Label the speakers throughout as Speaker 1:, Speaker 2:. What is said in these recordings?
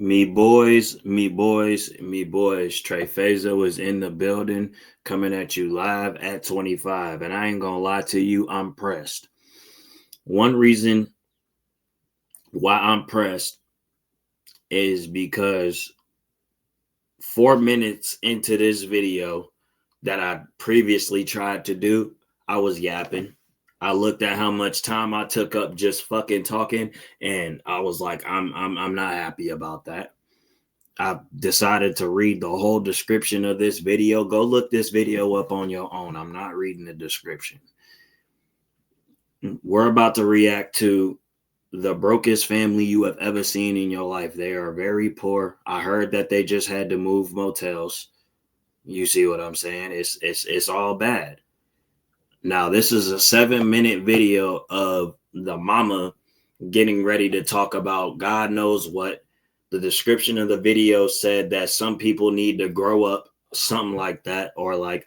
Speaker 1: Me boys. Tre Fazoh is in the building, coming at you live at 25. And I ain't gonna lie to you, I'm pressed. One reason why I'm pressed is because 4 minutes into this video that I previously tried to do, I was yapping. I looked at how much time I took up just fucking talking, and I was like, I'm not happy about that. I decided to read the whole description of this video. Go look this video up on your own. I'm not reading the description. We're about to react to the brokest family you have ever seen in your life. They are very poor. I heard that they just had to move motels. You see what I'm saying? It's all bad. Now, this is a 7-minute video of the mama getting ready to talk about God knows what. The description of the video said that some people need to grow up, something like that, or like,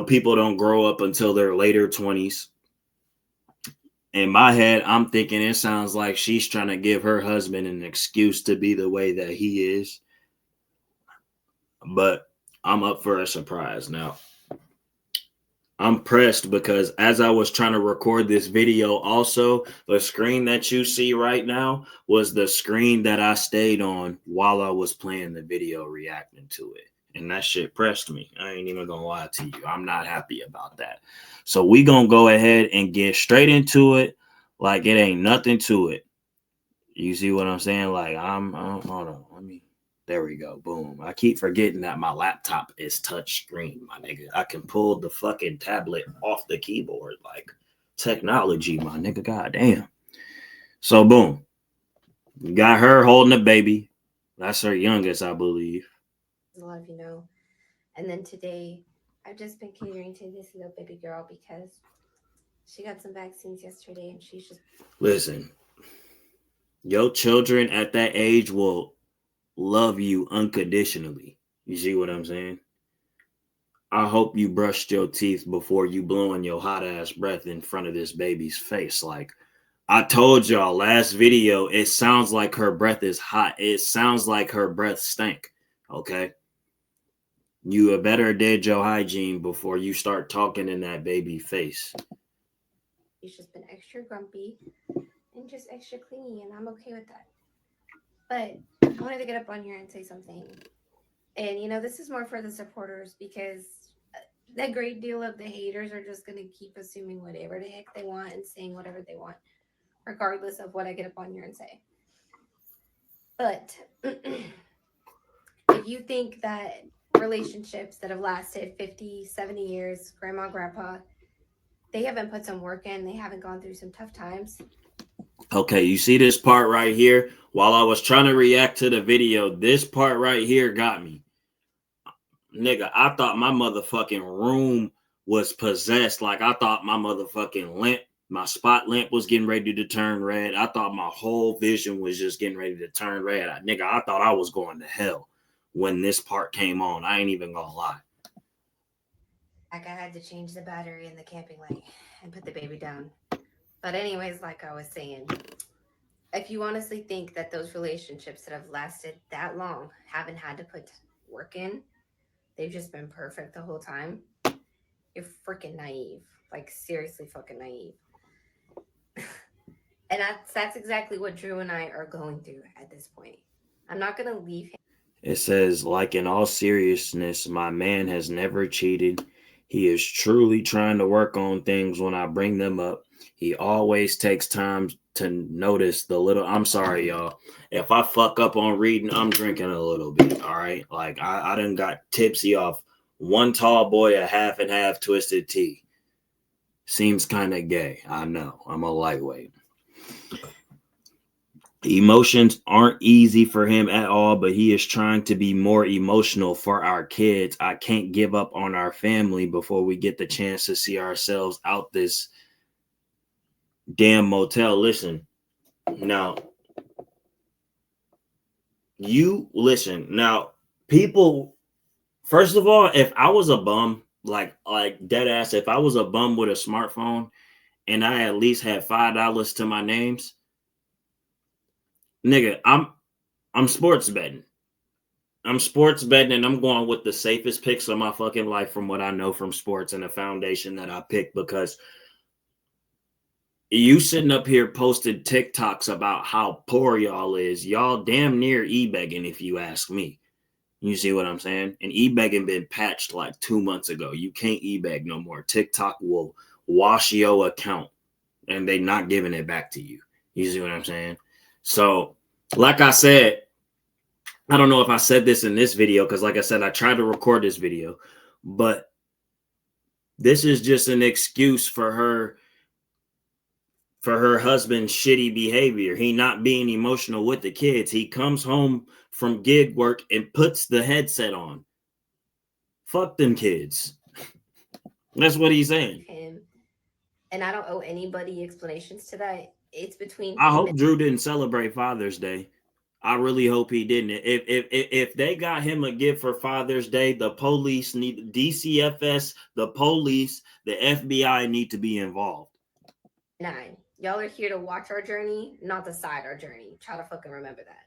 Speaker 1: people don't grow up until their later 20s. In my head, I'm thinking it sounds like she's trying to give her husband an excuse to be the way that he is. But I'm up for a surprise now. I'm pressed because as I was trying to record this video, also, the screen that you see right now was the screen that I stayed on while I was playing the video, reacting to it. And that shit pressed me. I ain't even gonna lie to you. I'm not happy about that. So we gonna go ahead and get straight into it like it ain't nothing to it. You see what I'm saying? Like I'm hold on. There we go. Boom. I keep forgetting that my laptop is touch screen, my nigga. I can pull the fucking tablet off the keyboard. Like technology, my nigga. God damn. So boom. Got her holding a baby. That's her youngest, I believe.
Speaker 2: A lot of you know. And then today, I've just been catering to this little baby girl because she got some vaccines yesterday and she's just.
Speaker 1: Listen, your children at that age will love you unconditionally. You see what I'm saying? I hope you brushed your teeth before you blowing your hot ass breath in front of this baby's face. Like I told y'all last video, it sounds like her breath is hot. It sounds like her breath stank. Okay. You had better did your hygiene before you start talking in that baby face.
Speaker 2: She's just been extra grumpy and just extra clingy, and I'm okay with that. But I wanted to get up on here and say something. And this is more for the supporters because the great deal of the haters are just going to keep assuming whatever the heck they want and saying whatever they want, regardless of what I get up on here and say. But if you think that relationships that have lasted 50, 70 years, grandma, grandpa, they haven't put some work in, they haven't gone through some tough times.
Speaker 1: Okay, you see this part right here? While I was trying to react to the video, this part right here got me. Nigga, I thought my motherfucking room was possessed. Like I thought my motherfucking lamp, my spot lamp was getting ready to turn red. I thought my whole vision was just getting ready to turn red. I thought I was going to hell when this part came on. I ain't even gonna lie.
Speaker 2: Like I had to change the battery in the camping light and put the baby down. But anyways, like I was saying, if you honestly think that those relationships that have lasted that long haven't had to put work in, they've just been perfect the whole time, you're freaking naive. Like seriously fucking naive. And that's exactly what Drew and I are going through at this point. I'm not gonna leave him.
Speaker 1: It says, like in all seriousness, my man has never cheated. He is truly trying to work on things when I bring them up. He always takes time to notice the little. I'm sorry, y'all. If I fuck up on reading, I'm drinking a little bit. All right. Like I done got tipsy off one tall boy, a half and half twisted tea. Seems kind of gay. I know. I'm a lightweight. Emotions aren't easy for him at all, but he is trying to be more emotional for our kids. I can't give up on our family before we get the chance to see ourselves out this damn motel. Listen, now, you listen. Now, people, first of all, if I was a bum, like dead ass, if I was a bum with a smartphone and I at least had $5 to my names, nigga, I'm sports betting. I'm sports betting, and I'm going with the safest picks of my fucking life from what I know from sports and the foundation that I picked, because you sitting up here posted TikToks about how poor y'all is. Y'all damn near e-begging, if you ask me. You see what I'm saying? And e-begging been patched like 2 months ago. You can't e-beg no more. TikTok will wash your account, and they not giving it back to you. You see what I'm saying? So, like I said, I don't know if I said this in this video, because like I said, I tried to record this video, but this is just an excuse for her husband's shitty behavior. He not being emotional with the kids. He comes home from gig work and puts the headset on. Fuck them kids. That's what he's saying.
Speaker 2: Him, and I don't owe anybody explanations to that. It's between
Speaker 1: I
Speaker 2: him
Speaker 1: hope Drew didn't celebrate Father's Day. I really hope he didn't. If they got him a gift for Father's Day, the police need DCFS, the police, the FBI need to be involved.
Speaker 2: and I. Y'all are here to watch our journey, not decide our journey. Try to fucking remember that.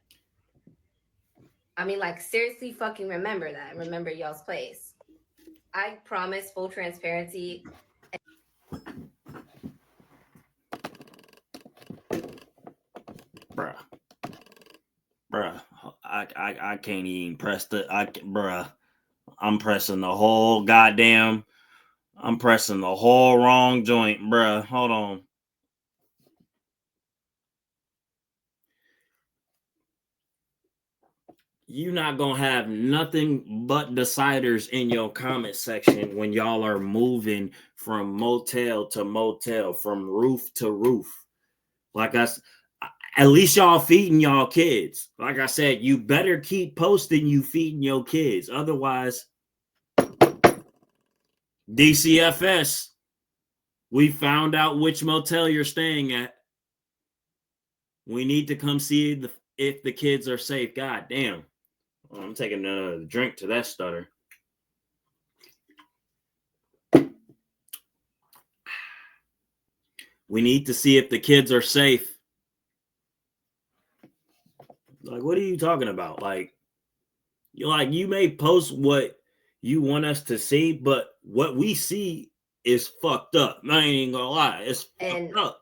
Speaker 2: I mean, like, seriously fucking remember that. Remember y'all's place. I promise full transparency.
Speaker 1: Bruh. I can't even press I'm pressing the whole goddamn, I'm pressing the whole wrong joint, bruh. Hold on. You not gonna have nothing but deciders in your comment section when y'all are moving from motel to motel, from roof to roof. Like at least y'all feeding y'all kids. Like I said, you better keep posting you feeding your kids. Otherwise, DCFS, we found out which motel you're staying at. We need to come see if the kids are safe. God damn. Oh, I'm taking another drink to that stutter. We need to see if the kids are safe. Like, what are you talking about? Like you may post what you want us to see, but what we see is fucked up. I ain't gonna lie. It's fucked up.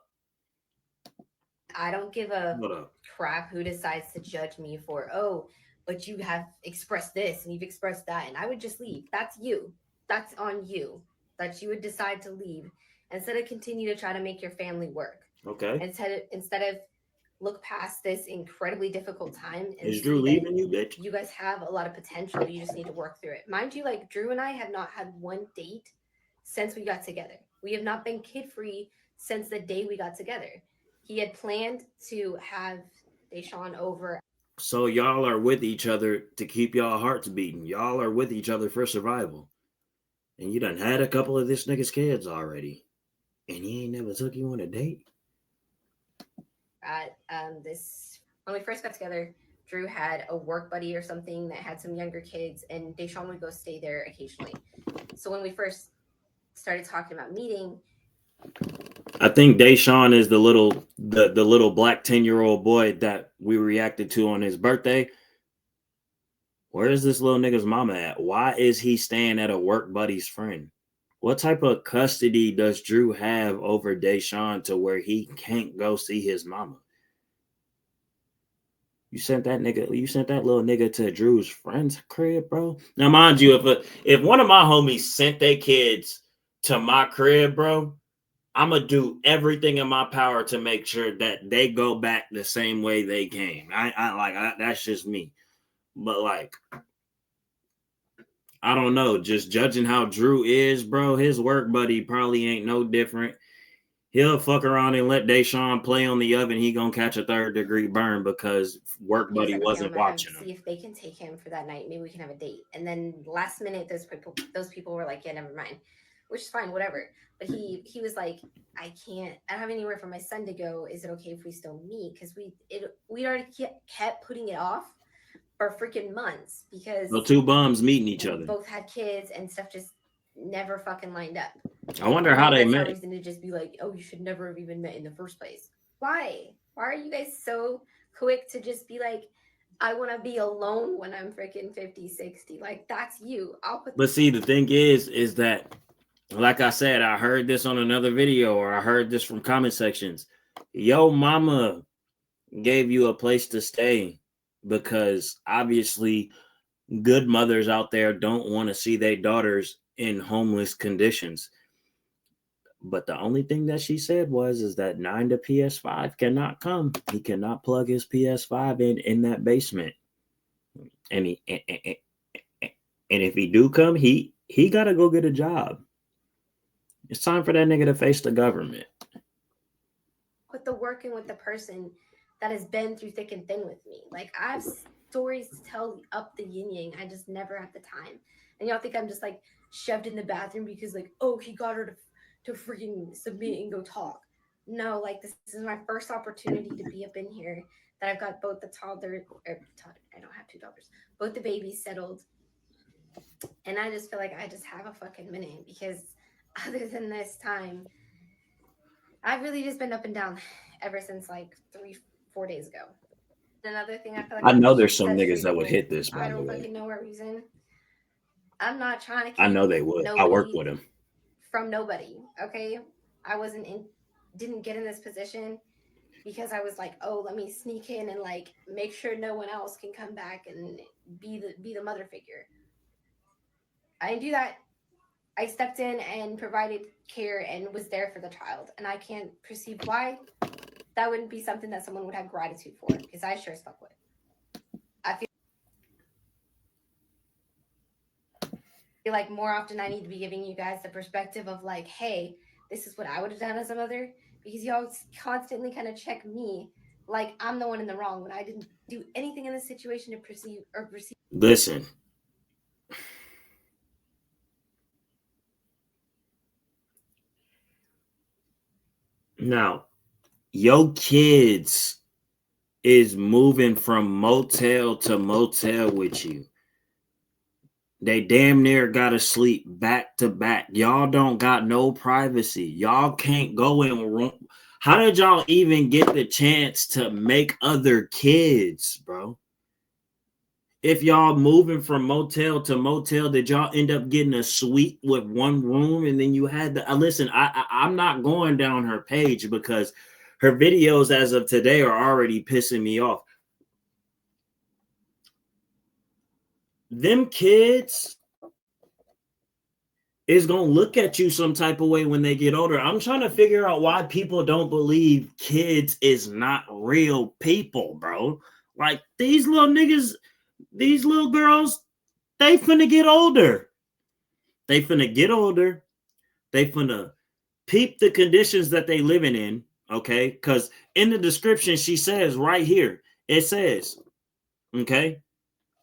Speaker 2: I don't give a crap who decides to judge me for, oh, but you have expressed this and you've expressed that, and I would just leave. That's you. That's on you. That you would decide to leave instead of continue to try to make your family work.
Speaker 1: Okay.
Speaker 2: Instead of look past this incredibly difficult time and
Speaker 1: is Drew leaving you, bitch?
Speaker 2: You guys have a lot of potential. You just need to work through it. Mind you, like, Drew and I have not had one date since we got together. We have not been kid free since the day we got together. He had planned to have Deshaun over.
Speaker 1: So y'all are with each other to keep y'all hearts beating. Y'all are with each other for survival. And you done had a couple of this nigga's kids already. And he ain't never took you on a date.
Speaker 2: At this, when we first got together, Drew had a work buddy or something that had some younger kids, and Deshaun would go stay there occasionally. So when we first started talking about meeting,
Speaker 1: I think Deshaun is the little black 10-year-old boy that we reacted to on his birthday. Where is this little nigga's mama at? Why is he staying at a work buddy's friend? What type of custody does Drew have over Deshaun to where he can't go see his mama? You sent that little nigga to Drew's friend's crib, bro. Now, mind you, if one of my homies sent their kids to my crib, bro, I'm gonna do everything in my power to make sure that they go back the same way they came. That's just me. But like, I don't know. Just judging how Drew is, bro, his work buddy probably ain't no different. He'll fuck around and let Deshaun play on the oven. He gonna catch a 3rd-degree burn because work buddy wasn't watching him.
Speaker 2: See if they can take him for that night. Maybe we can have a date. And then last minute, those people were like, yeah, never mind, which is fine, whatever. But he was like, I don't have anywhere for my son to go. Is it okay if we still meet? Because we already kept putting it off for freaking months because
Speaker 1: the two bums meeting each other.
Speaker 2: Both had kids and stuff just never fucking lined up.
Speaker 1: I wonder how they met.
Speaker 2: Reason to just be like, oh, you should never have even met in the first place. Why? Why are you guys so quick to just be like, I want to be alone when I'm freaking 50, 60. Like, that's you. I'll put.
Speaker 1: But see, the thing is that, like I said, I heard this on another video, or I heard this from comment sections. Yo, mama gave you a place to stay because obviously good mothers out there don't want to see their daughters in homeless conditions. But the only thing that she said was is that 9 to PS5 cannot come. He cannot plug his PS5 in that basement. And and if he do come, he gotta go get a job. It's time for that nigga to face the government.
Speaker 2: Put the work in with the person that has been through thick and thin with me. Like, I have stories to tell up the yin yang. I just never have the time. And y'all think I'm just like shoved in the bathroom because like, oh, he got her to freaking submit and go talk. No, like, this is my first opportunity to be up in here. That I've got both the toddler, I don't have two daughters, both the babies settled, and I just feel like I just have a fucking minute because other than this time, I've really just been up and down ever since like 3, 4 days ago. Another thing I feel like
Speaker 1: I
Speaker 2: I
Speaker 1: know
Speaker 2: should
Speaker 1: there's some
Speaker 2: set
Speaker 1: niggas
Speaker 2: straight
Speaker 1: that
Speaker 2: to
Speaker 1: would
Speaker 2: both.
Speaker 1: hit this,
Speaker 2: I
Speaker 1: by the
Speaker 2: don't
Speaker 1: way.
Speaker 2: fucking know a reason. I'm not trying to
Speaker 1: I
Speaker 2: keep
Speaker 1: know they would. I work
Speaker 2: nobody
Speaker 1: with him.
Speaker 2: from nobody. Okay, I wasn't in, didn't get in this position because I was like, oh, let me sneak in and like make sure no one else can come back and be the mother figure. I didn't do that. I stepped in and provided care and was there for the child, and I can't perceive why that wouldn't be something that someone would have gratitude for, because I sure as fuck would. I feel like more often I need to be giving you guys the perspective of like, hey, this is what I would have done as a mother, because y'all constantly kind of check me like I'm the one in the wrong when I didn't do anything in this situation to perceive or perceive.
Speaker 1: Listen, now, your kids is moving from motel to motel with you. They damn near gotta sleep back to back. Y'all don't got no privacy. Y'all can't go in room. How did y'all even get the chance to make other kids, bro? If y'all moving from motel to motel, did y'all end up getting a suite with one room and then you had the listen, I'm not going down her page because her videos as of today are already pissing me off. Them kids is gonna look at you some type of way when they get older. I'm trying to figure out why people don't believe kids is not real people, bro. Like these little niggas, these little girls, they finna get older. They finna get older. They finna peep the conditions that they living in. Okay, because in the description she says right here, it says, okay,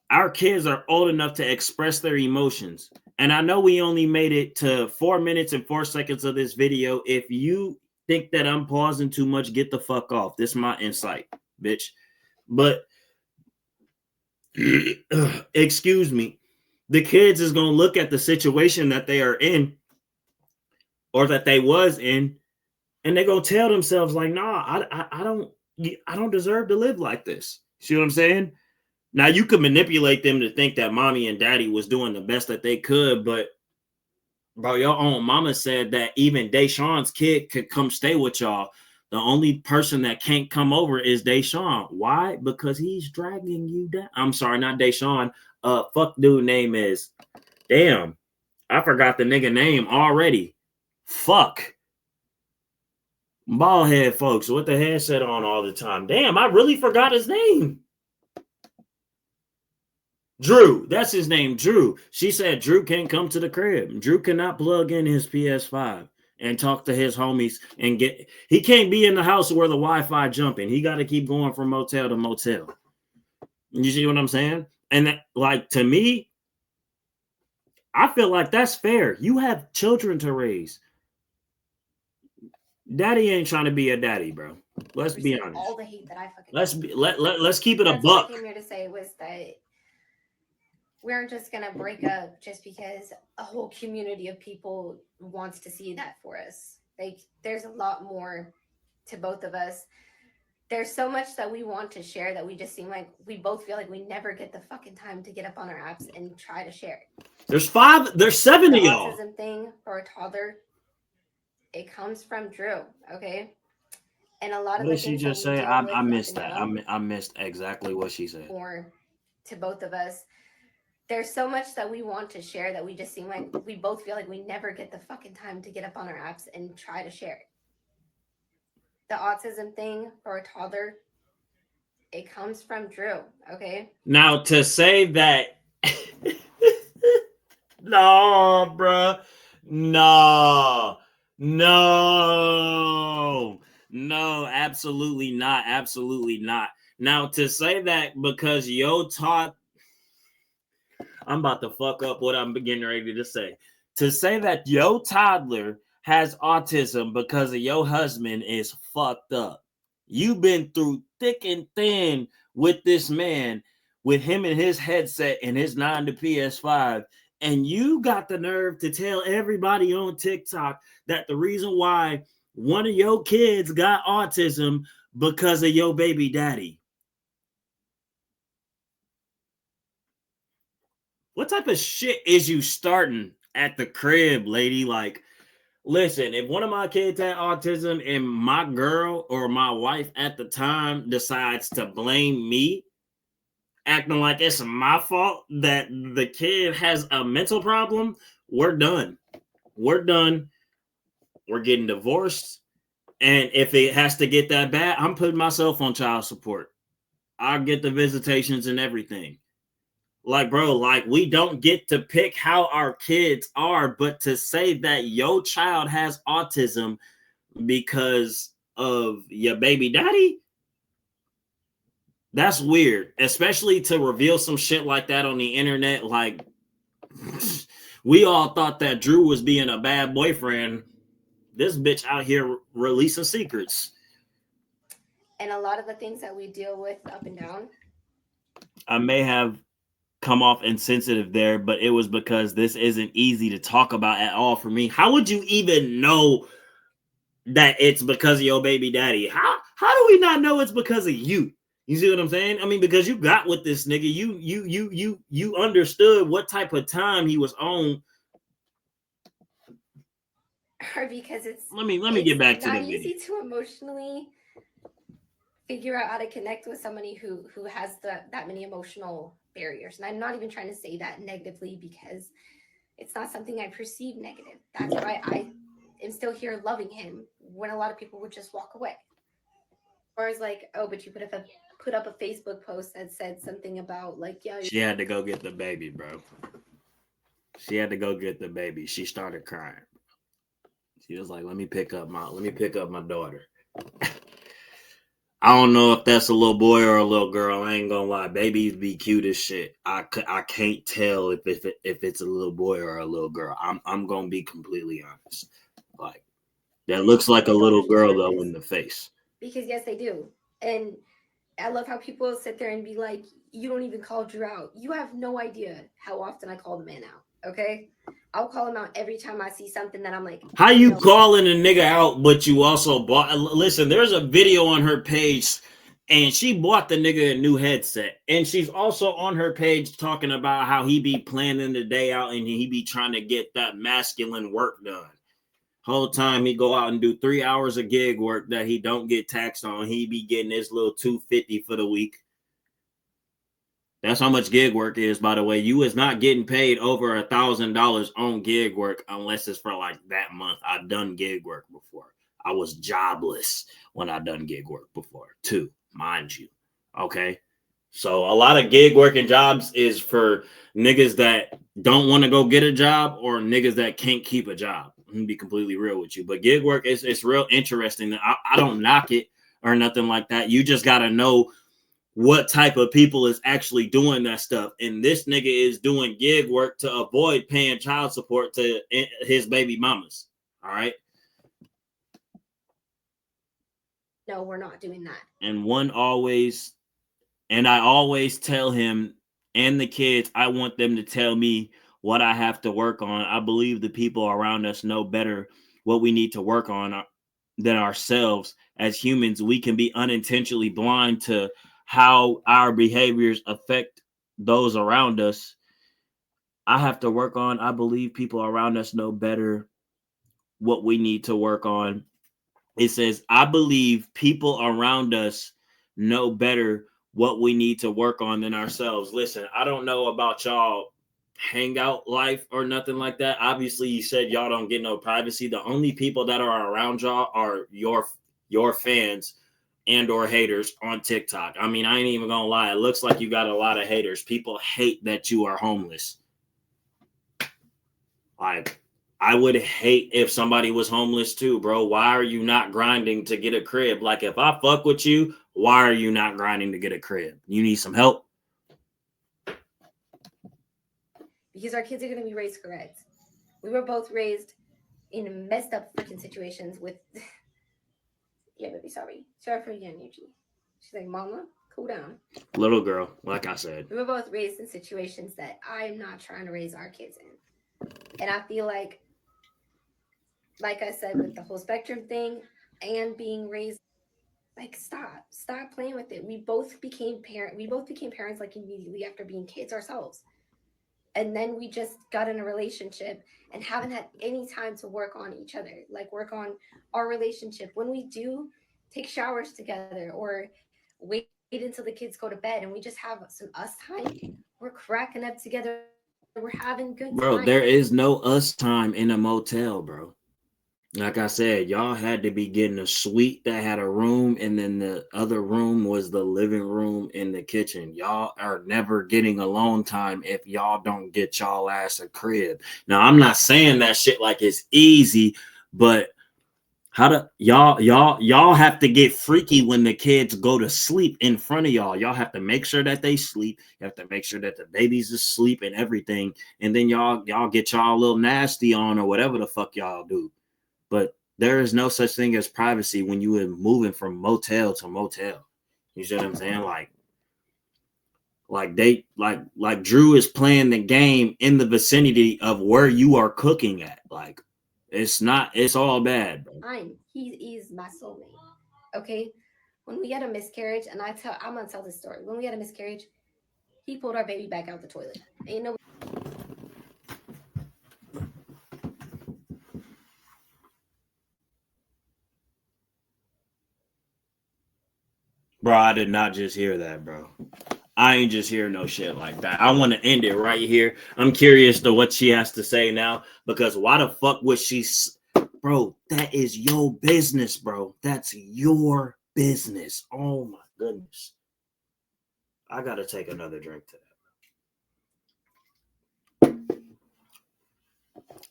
Speaker 1: our kids are old enough to express their emotions. And I know we only made it to 4 minutes and 4 seconds of this video. If you think that I'm pausing too much, get the fuck off. This is my insight, bitch. But excuse me, the kids is going to look at the situation that they are in or that they was in, and they're going to tell themselves like, nah, I don't deserve to live like this. See what I'm saying? Now you could manipulate them to think that mommy and daddy was doing the best that they could, but bro, your own mama said that even Deshaun's kid could come stay with y'all. The only person that can't come over is Deshaun. Why? Because he's dragging you down. I'm sorry, not Deshaun. Fuck dude name is. Damn. I forgot the nigga name already. Fuck. Bald head folks with the headset on all the time. Damn, I really forgot his name. Drew, that's his name, Drew. She said Drew can't come to the crib. Drew cannot plug in his PS5 and talk to his homies and he can't be in the house where the Wi-Fi jumping. He got to keep going from motel to motel. You see what I'm saying? And that, like, to me, I feel like that's fair. You have children to raise. Daddy ain't trying to be a daddy, bro. Let's be honest.
Speaker 2: All the hate that I fucking
Speaker 1: Let's keep it a
Speaker 2: that's what
Speaker 1: buck.
Speaker 2: I came here to say was that we aren't just gonna break up just because a whole community of people wants to see that for us. Like, there's a lot more to both of us there's so much that we want to share that we just seem like we both feel like we never get the fucking time to get up on our apps and try to share it.
Speaker 1: There's 7
Speaker 2: The
Speaker 1: of y'all.
Speaker 2: autism thing for a toddler, it comes from Drew, okay? And a lot of
Speaker 1: What
Speaker 2: the
Speaker 1: did she
Speaker 2: things that
Speaker 1: just
Speaker 2: we
Speaker 1: say?
Speaker 2: deal
Speaker 1: I
Speaker 2: with up
Speaker 1: missed
Speaker 2: and
Speaker 1: that.
Speaker 2: down,
Speaker 1: I missed exactly what she said.
Speaker 2: or to both of us, there's so much that we want to share that we just seem like we both feel like we never get the fucking time to get up on our apps and try to share it. The autism thing for a toddler, it comes from Drew, okay?
Speaker 1: Now to say that, no, bruh, no, no, no, absolutely not, absolutely not. Now to say that because yo taught, I'm about to fuck up what I'm getting ready to say. To say that yo toddler has autism because of your husband is fucked up. You've been through thick and thin with this man, with him and his headset and his 9 to PS5, and you got the nerve to tell everybody on TikTok that the reason why one of your kids got autism because of your baby daddy. What type of shit is you starting at the crib, lady? Like, listen, if one of my kids had autism and my girl or my wife at the time decides to blame me, acting like it's my fault that the kid has a mental problem, we're done. We're done. We're getting divorced. And if it has to get that bad, I'm putting myself on child support. I'll get the visitations and everything. Like, bro, like we don't get to pick how our kids are, but to say that your child has autism because of your baby daddy, that's weird. Especially to reveal some shit like that on the internet. Like, we all thought that Drew was being a bad boyfriend. This bitch out here releasing secrets.
Speaker 2: And a lot of the things that we deal with up and down,
Speaker 1: I may have come off insensitive there, but it was because this isn't easy to talk about at all for me. How would you even know that it's because of your baby daddy? How do we not know it's because of you? You see what I'm saying? I mean, because you got with this nigga, you understood what type of time he was on.
Speaker 2: or because it's
Speaker 1: Let me get back to the
Speaker 2: not
Speaker 1: video.
Speaker 2: easy to emotionally figure out how to connect with somebody who has that many emotional barriers. And I'm not even trying to say that negatively because it's not something I perceive negative. That's why I am still here loving him when a lot of people would just walk away. Or it's like, oh, but you put up a Facebook post that said something about like, yeah,
Speaker 1: She had to go get the baby, bro. She had to go get the baby. She started crying. She was like, let me pick up my daughter. I don't know if that's a little boy or a little girl. I ain't gonna lie, babies be cute as shit. I can't tell if it's a little boy or a little girl. I'm gonna be completely honest. Like, that looks like a little girl though in the face.
Speaker 2: because yes, they do. And I love how people sit there and be like, you don't even call Drew out. You have no idea how often I call the man out. Okay. I'll call him out every time I see something that I'm like,
Speaker 1: How you calling a nigga out, but you also bought? Listen, there's a video on her page, and she bought the nigga a new headset, and she's also on her page talking about how he be planning the day out and he be trying to get that masculine work done. Whole time he go out and do 3 hours of gig work that he don't get taxed on. He be getting his little $250 for the week. That's how much gig work is, by the way. You is not getting paid over $1,000 on gig work unless it's for like that month. I've done gig work before. I was jobless when I done gig work before, too, mind you. Okay. So a lot of gig working jobs is for niggas that don't want to go get a job or niggas that can't keep a job. I'm gonna be completely real with you. But gig work is it's real interesting. I don't knock it or nothing like that. You just gotta know what type of people is actually doing that stuff. And this nigga is doing gig work to avoid paying child support to his baby mamas. All right.
Speaker 2: no, we're not doing that.
Speaker 1: And I always tell him and the kids, I want them to tell me what I have to work on. I believe the people around us know better what we need to work on. than ourselves. As humans, we can be unintentionally blind to how our behaviors affect those around us. I have to work on, I believe people around us know better what we need to work on. It says, I believe people around us know better what we need to work on than ourselves. Listen, I don't know about y'all hangout life or nothing like that. Obviously, you said y'all don't get no privacy. The only people that are around y'all are your fans and or haters on TikTok. I mean, I ain't even gonna lie. It looks like you got a lot of haters. People hate that you are homeless. Like, I would hate if somebody was homeless too, bro. Why are you not grinding to get a crib? Like, if I fuck with you, why are you not grinding to get a crib? You need some help?
Speaker 2: Because our kids are going to be raised correct. We were both raised in messed up freaking situations with. Yeah, baby, sorry. Sorry for your energy. She's like, Mama, cool down.
Speaker 1: Little girl, like I said.
Speaker 2: We were both raised in situations that I'm not trying to raise our kids in. And I feel like I said, with the whole spectrum thing and being raised, like, stop playing with it. We both became parents like immediately after being kids ourselves. And then we just got in a relationship and haven't had any time to work on each other, like work on our relationship. When we do take showers together or wait until the kids go to bed and we just have some us time, we're cracking up together. We're having good time.
Speaker 1: Bro, there is no us time in a motel, bro. Like I said, y'all had to be getting a suite that had a room, and then the other room was the living room and the kitchen. Y'all are never getting alone time if y'all don't get y'all ass a crib. Now, I'm not saying that shit like it's easy, but how do y'all have to get freaky when the kids go to sleep in front of y'all. Y'all have to make sure that they sleep. You have to make sure that the baby's asleep and everything. And then y'all get y'all a little nasty on or whatever the fuck y'all do. But there is no such thing as privacy when you are moving from motel to motel. You see what I'm saying? Like Drew is playing the game in the vicinity of where you are cooking at. Like, it's all bad, bro.
Speaker 2: He is my soulmate. Okay. When we had a miscarriage, and I'm gonna tell this story. When we had a miscarriage, he pulled our baby back out the toilet. And you know,
Speaker 1: Bro, I did not just hear that, bro. I ain't just hear no shit like that. I want to end it right here. I'm curious to what she has to say now, because why the fuck would she, bro? That is your business, bro. That's your business. Oh my goodness. I gotta take another drink to that.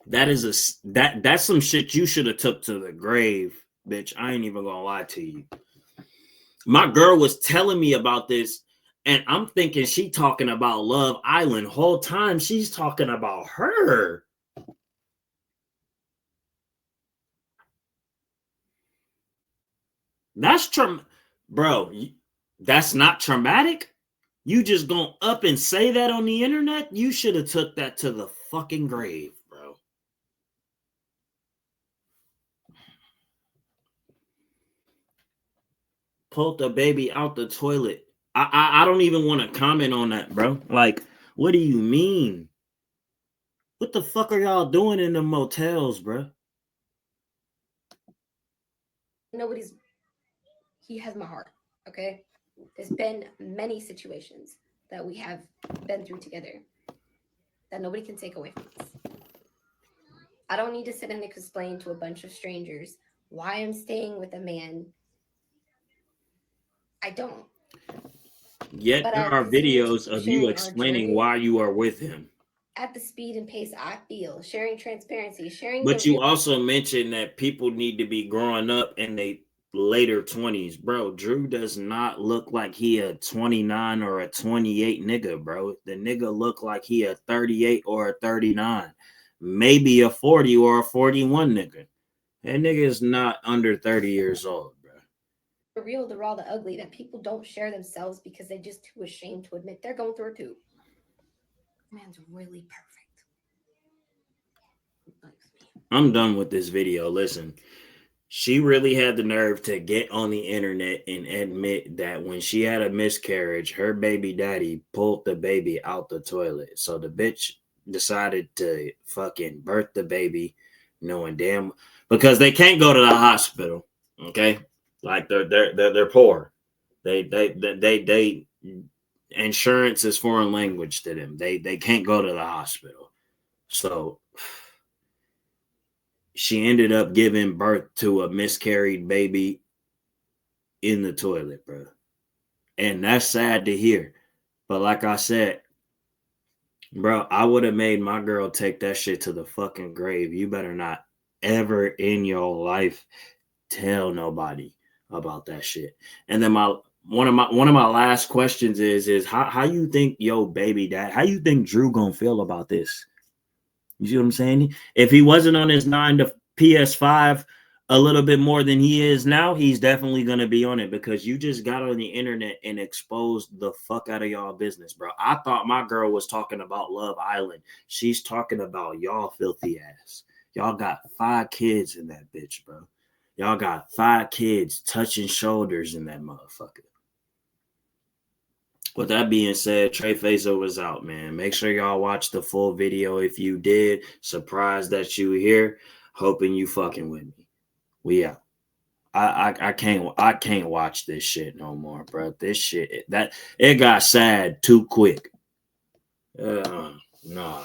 Speaker 1: That is that's some shit you should have took to the grave, bitch. I ain't even gonna lie to you. My girl was telling me about this, and I'm thinking she talking about Love Island. Whole time she's talking about her. That's bro. That's not traumatic. You just gonna up and say that on the internet? You should have took that to the fucking grave, bro. Pulled the baby out the toilet. I don't even want to comment on that, bro. Like, what do you mean? What the fuck are y'all doing in the motels, bro?
Speaker 2: nobody's. He has my heart. Okay. There's been many situations that we have been through together that nobody can take away from us. I don't need to sit and explain to a bunch of strangers why I'm staying with a man. I don't.
Speaker 1: Yet
Speaker 2: But
Speaker 1: there
Speaker 2: at
Speaker 1: are
Speaker 2: the same
Speaker 1: videos
Speaker 2: time,
Speaker 1: of you
Speaker 2: sharing our
Speaker 1: explaining
Speaker 2: journey
Speaker 1: why you are with him.
Speaker 2: at the speed and pace I feel, sharing transparency, sharing the
Speaker 1: But
Speaker 2: real.
Speaker 1: you also mentioned that people need to be growing up in their later 20s. Bro, Drew does not look like he a 29 or a 28 nigga, bro. The nigga look like he a 38 or a 39. Maybe a 40 or a 41 nigga. That nigga is not under 30 years old, bro.
Speaker 2: The real, the raw, the ugly that people don't share themselves because they're just too ashamed to admit they're going through it too. Man's really perfect.
Speaker 1: I'm done with this video. Listen, She really had the nerve to get on the internet and admit that when she had a miscarriage, her baby daddy pulled the baby out the toilet. So the bitch decided to fucking birth the baby, knowing damn because they can't go to the hospital. Okay, like they're poor. They insurance is foreign language to them. They can't go to the hospital. So she ended up giving birth to a miscarried baby in the toilet, bro. And that's sad to hear. But like I said, bro, I would have made my girl take that shit to the fucking grave. You better not ever in your life tell nobody about that shit. And then one of my last questions is how you think yo baby dad, how you think Drew gonna feel about this? You see what I'm saying? If he wasn't on his 9 to PS5 a little bit more than he is now, he's definitely going to be on it because you just got on the internet and exposed the fuck out of y'all business, bro. I thought my girl was talking about Love Island. She's talking about y'all filthy ass. Y'all got 5 kids in that bitch, bro. Y'all got 5 kids touching shoulders in that motherfucker. With that being said, Tre Fazoh was out, man. Make sure y'all watch the full video if you did. Surprised that you here. Hoping you fucking with me. We out. I can't watch this shit no more, bro. This shit that it got sad too quick. Nah.